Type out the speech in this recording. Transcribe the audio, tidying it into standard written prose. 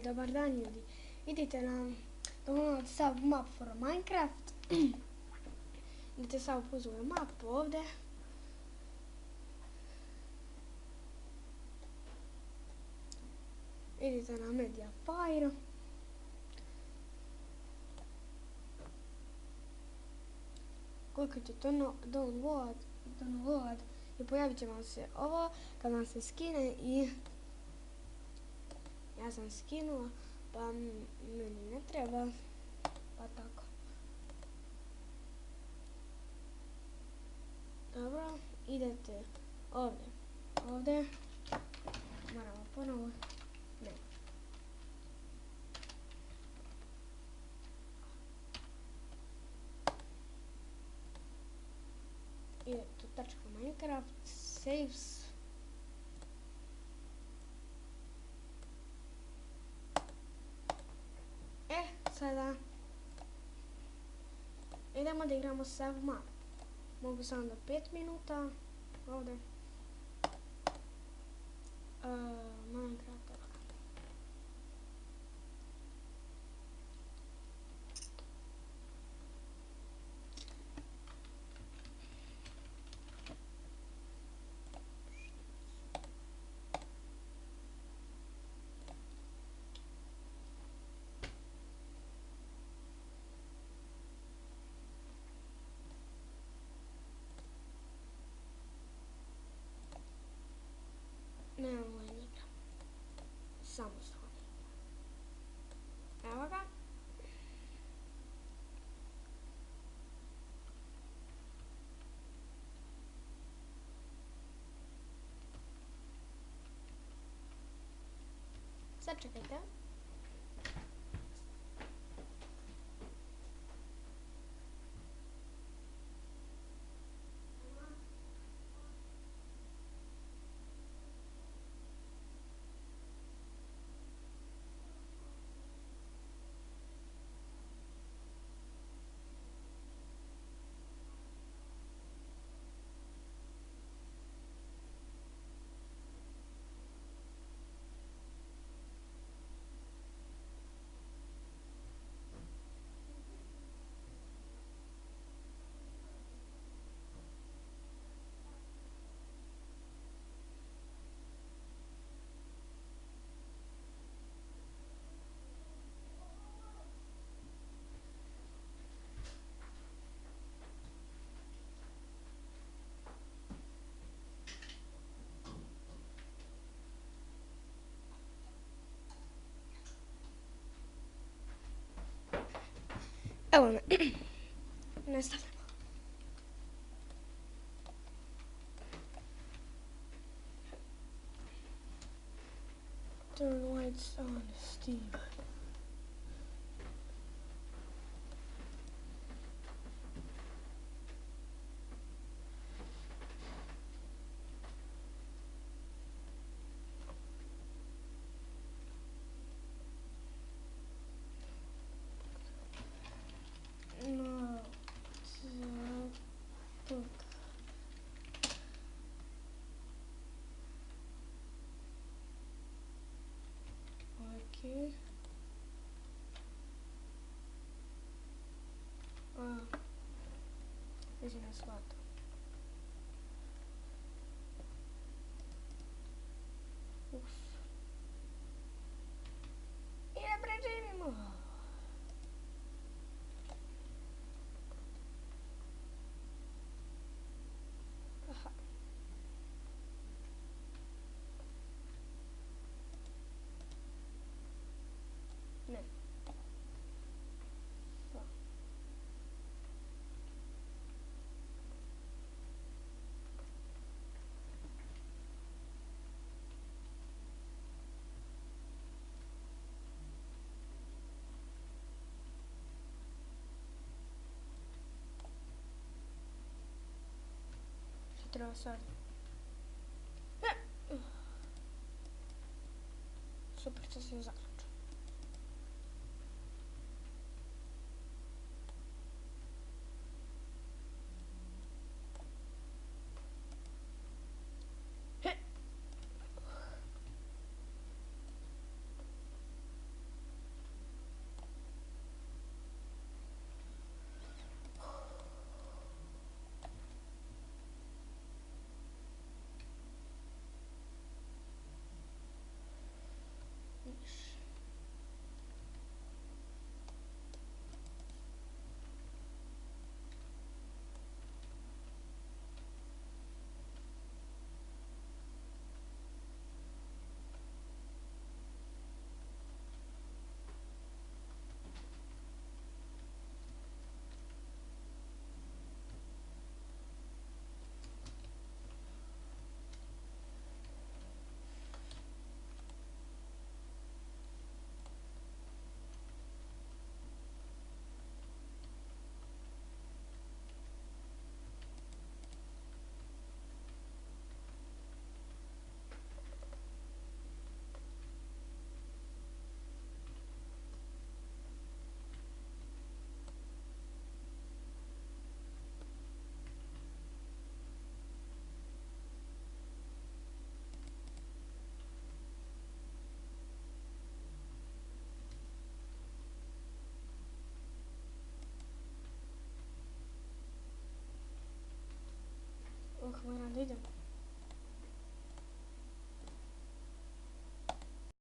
dobar dan ljudi. Idite na download sub map for Minecraft. Idite sad u pozove map ovdje. Idite na Mediafire. Kliknite download i pojavit će vam se ovo kad vam se skine i ja sam skinula pa meni ne treba, pa tako. Dobro, idete ovdje, moramo ponovo, ne. Idete u tačku Minecraft, saves. Sada idemo da igramo save map. Mogu samo do 5 minuta ovdje. Minecraft. Ne online igra. Samostalno. Evo ga. Sad čekajte. Evo me. Nastavljamo. Turn lights on, Steve. No, okay. Mislim da shvatam. I ne preživimo. Aha. Ne. Treba sad. Super, to se zaključio. idemo.